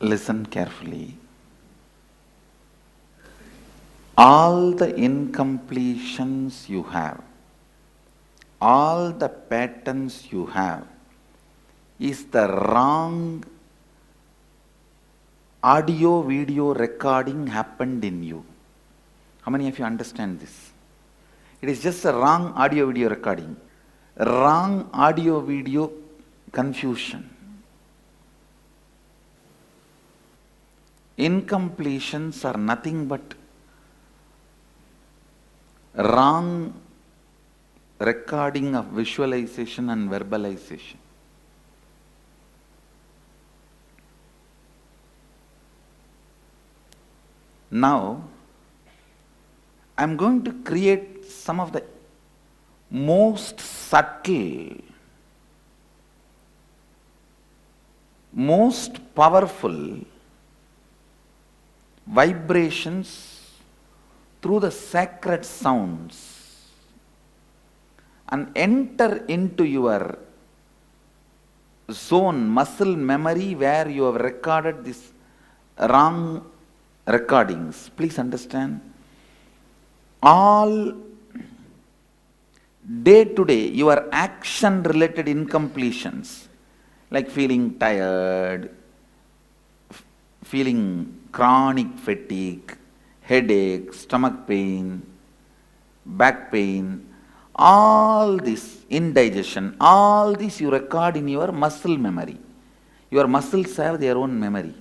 Listen carefully. All the incompletions you have, all the patterns you have, is the wrong audio video recording happened in you. How many of you understand this? It is just a wrong audio video recording, wrong audio video confusion. Incompletions are nothing but wrong recording of visualization and verbalization. Now, I am going to create some of the most subtle, most powerful vibrations through the sacred sounds and enter into your zone, muscle memory, where you have recorded this wrong recordings. Please understand, all day to day your action related incompletions, like feeling tired, feeling chronic fatigue, headache, stomach pain, back pain, all this, indigestion, all this you record in your muscle memory. Your muscles have their own memory.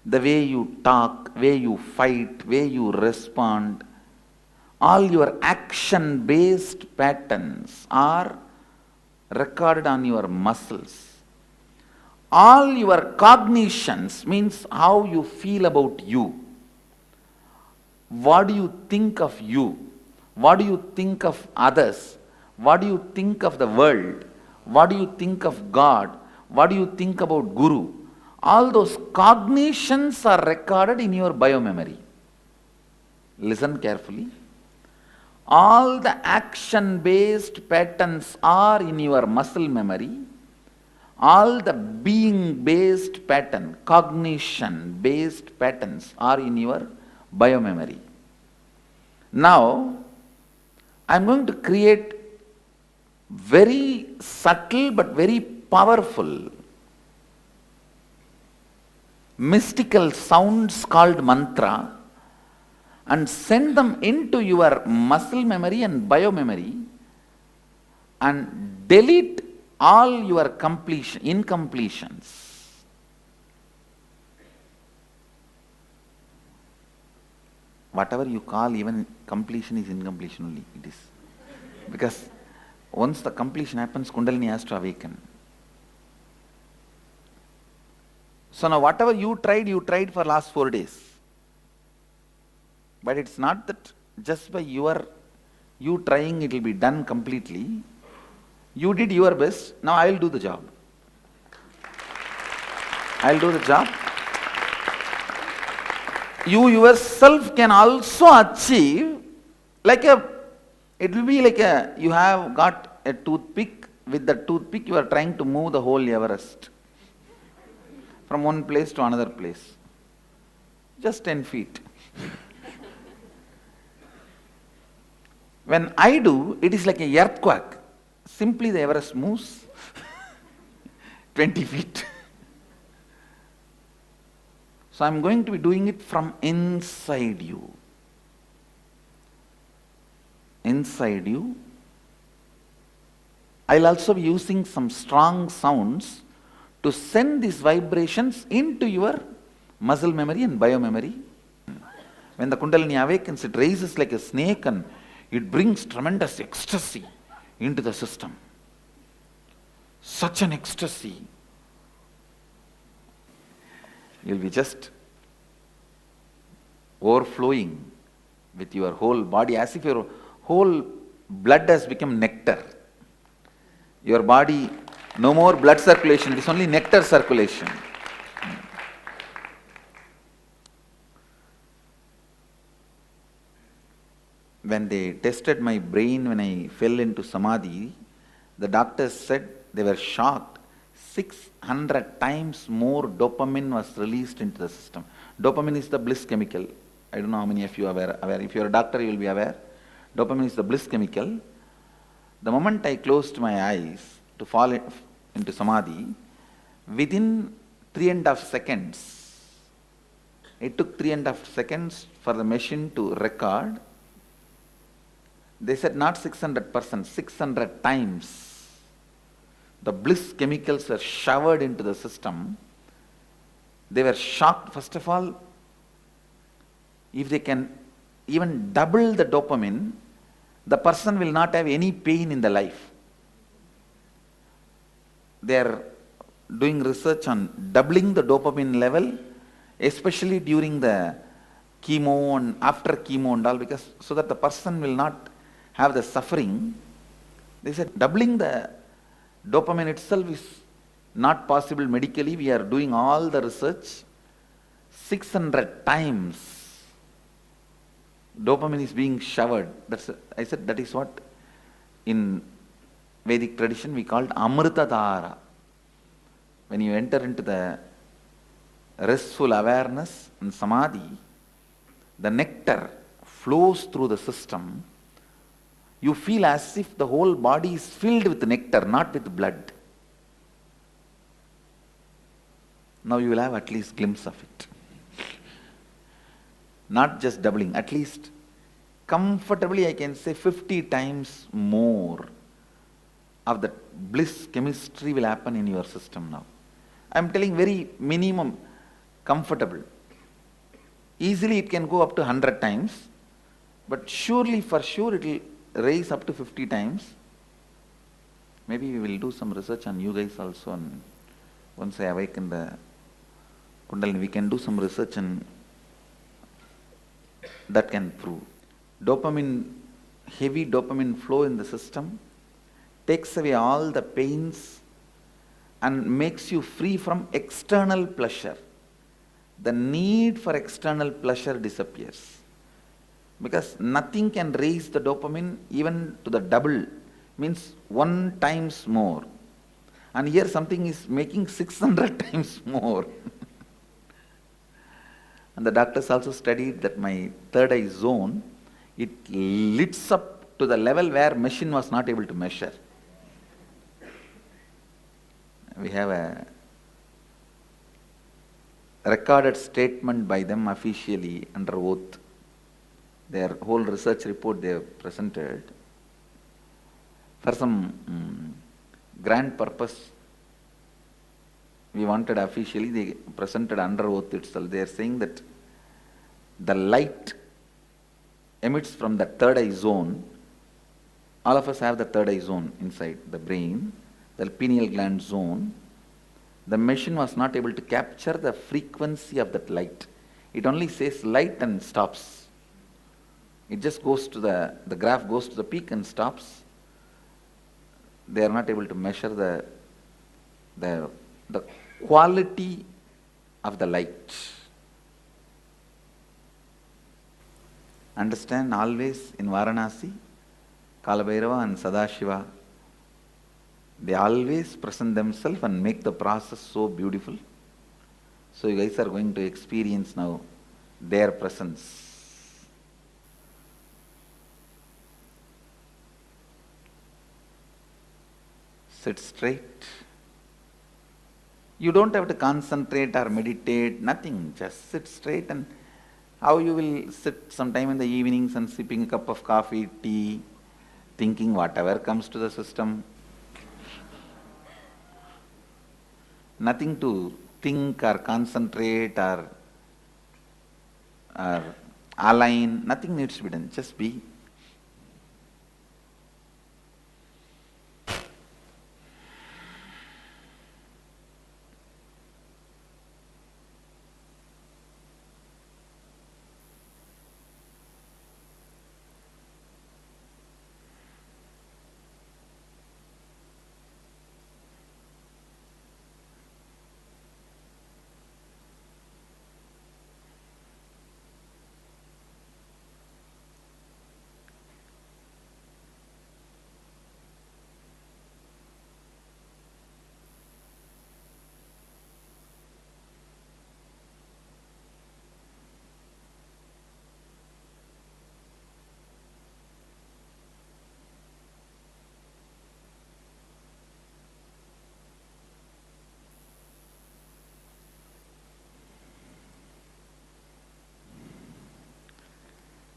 The way you talk, way you fight, way you respond, all your action-based patterns are recorded on your muscles. All your cognitions means how you feel about you. What do you think of you? What do you think of others? What do you think of the world? What do you think of God? What do you think about Guru? All those cognitions are recorded in your biomemory. Listen carefully. All the action-based patterns are in your muscle memory. All the being-based pattern, cognition-based patterns are in your biomemory. Now, I am going to create very subtle but very powerful mystical sounds called mantra and send them into your muscle memory and biomemory and delete all your incompletions. Whatever you call, even completion is incompletion only, it is. Because once the completion happens, Kundalini has to awaken. So now whatever you tried for last 4 days. But it's not that just by you trying it will be done completely. You did your best, now I will do the job. I will do the job. You yourself can also achieve it will be like you have got a toothpick. With the toothpick you are trying to move the whole Everest from one place to another place. Just 10 feet. When I do, it is like an earthquake. Simply the Everest moves 20 feet. So I am going to be doing it from inside you. Inside you. I will also be using some strong sounds to send these vibrations into your muscle memory and biomemory. When the Kundalini awakens, it raises like a snake and it brings tremendous ecstasy into the system. Such an ecstasy. You'll be just overflowing with your whole body, as if your whole blood has become nectar. Your body, no more blood circulation, it is only nectar circulation. When they tested my brain when I fell into samadhi, the doctors said they were shocked. 600 times more dopamine was released into the system. Dopamine is the bliss chemical. I don't know how many of you are aware. If you're a doctor, you will be aware. Dopamine is the bliss chemical. The moment I closed my eyes to fall into samadhi, within 3.5 seconds, it took 3.5 seconds for the machine to record. They said not 600%, 600 times. The bliss chemicals were showered into the system. They were shocked. First of all, if they can even double the dopamine, the person will not have any pain in the life. They are doing research on doubling the dopamine level, especially during the chemo and after chemo and all, because so that the person will not have the suffering. They said doubling the dopamine itself is not possible medically. We are doing all the research. 600 times dopamine is being showered. I said that is what in Vedic tradition we called Amritadhara. When you enter into the restful awareness and samadhi, the nectar flows through the system. You feel as if the whole body is filled with nectar, not with blood. Now you will have at least a glimpse of it. Not just doubling, at least comfortably I can say 50 times more of the bliss chemistry will happen in your system now. I am telling very minimum comfortable. Easily it can go up to 100 times, but surely for sure it will raise up to 50 times. Maybe we will do some research on you guys also, and once I awaken the Kundalini, we can do some research and that can prove. Dopamine, heavy dopamine flow in the system takes away all the pains and makes you free from external pleasure. The need for external pleasure disappears. Because nothing can raise the dopamine even to the double, means 1 times more. And here something is making 600 times more. And the doctors also studied that my third eye zone, it lights up to the level where machine was not able to measure. We have a recorded statement by them officially under oath. Their whole research report they have presented. For some grand purpose, we wanted officially, they presented under oath itself. They are saying that the light emits from the third eye zone. All of us have the third eye zone inside the brain, the pineal gland zone. The machine was not able to capture the frequency of that light. It only says light and stops. It just goes to the graph goes to the peak and stops. They are not able to measure the quality of the light. Understand, always in Varanasi, Kalabhairava and Sadashiva, they always present themselves and make the process so beautiful. So you guys are going to experience now their presence. Sit straight. You don't have to concentrate or meditate, nothing. Just sit straight. And how you will sit sometime in the evenings and sipping a cup of coffee, tea, thinking whatever comes to the system. Nothing to think or concentrate or align. Nothing needs to be done. Just be.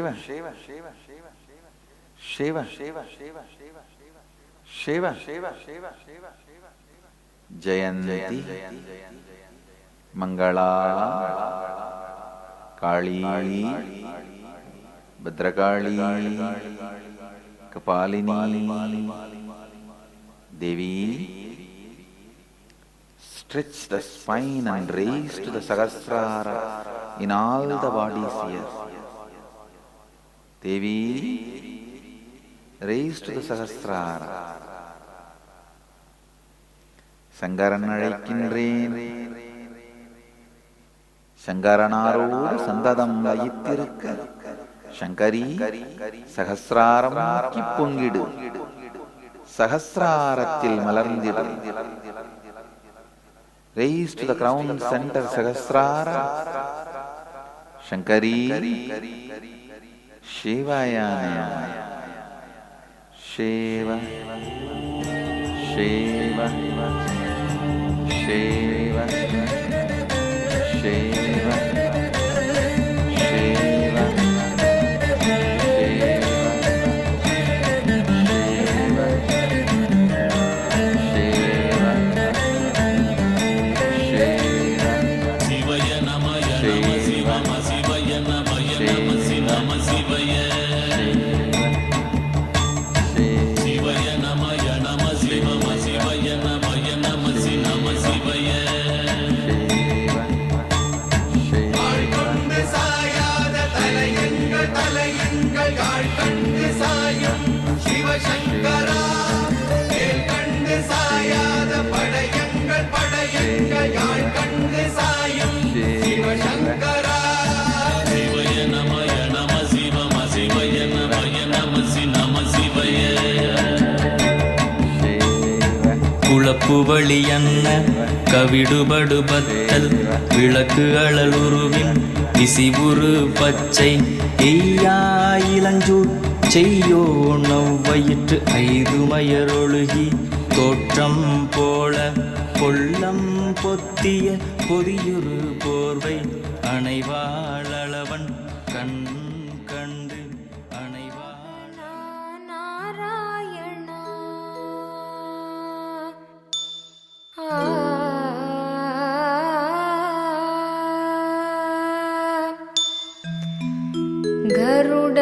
Shiva, Shiva, Shiva, Shiva, Shiva, Shiva, Shiva, Shiva, Shiva, Shiva, Shiva, Shiva, Jayanti, Mangala, Kali, Bhadrakali, Kapalini, Devi. Stretch the spine and raise to the Sahasrara in all the bodies here. Devi, raise to the Sahasrara. Sangaran அழைக்கின்றேன், சங்கரனாரோடு சந்ததம் லயித்திருக்க சங்கரி சகசிராரம் நோக்கி பொங்கிடு, சகசிராரத்தில் மலர்ந்திடு. Raise to the crown center Sahasrara. Shankari Shivayana. Shiva Shiva Shiva Shiva Shiva குளப்புவழியன்ன கவிடுபடுபத்தல் விளக்கு அழலுருவின் விசிவுரு பச்சை எய்யாயிலஞ்சூர் செய்யோ நவ்வயிற்று ஐதுமயரொழுகி தோற்றம் போல கொள்ளம் பொத்திய பொதியுரு போர்வை அணைவாளவன் கண் கண்டு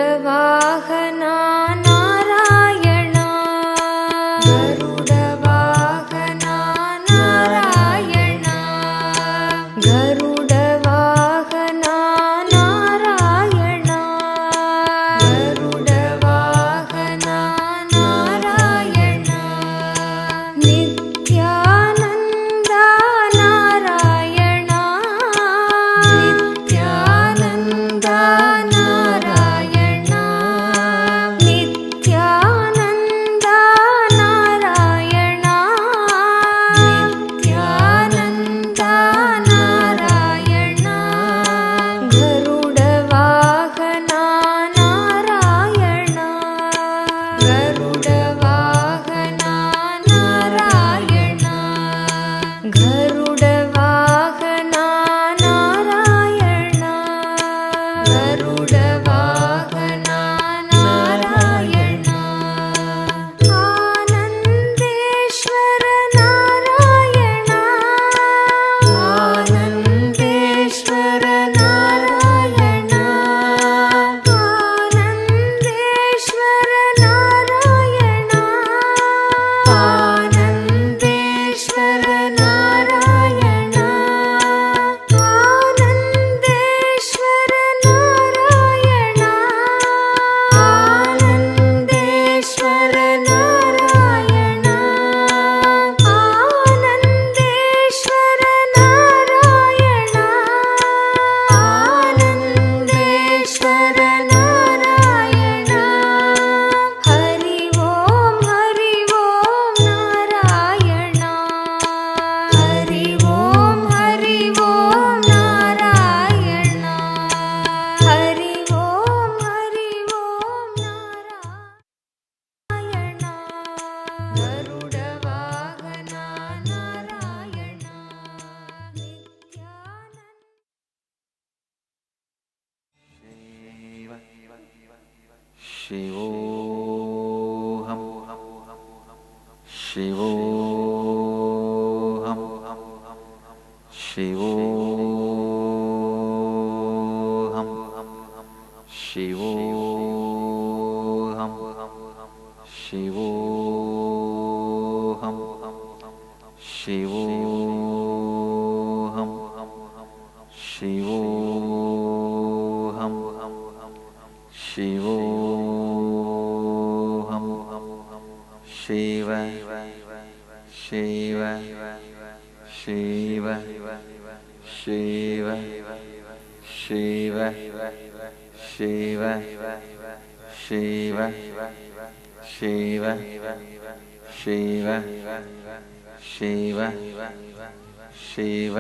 गरुडवाहना नारायणा, गरुडवाहना नारायणा, गरुडवाहना नारायणा, गरुडवाहना नारायणा, नित्यानन्दा नारायणा, नित्यानन्दा शिवोऽहं शिवोऽहं शिवोऽहं शिवोऽहं शिवोऽहं शिवोऽहं शिवोऽहं शिवोऽहं शिव शिव शिव शिव शिव शिव शिव शिव शिव शिव शिव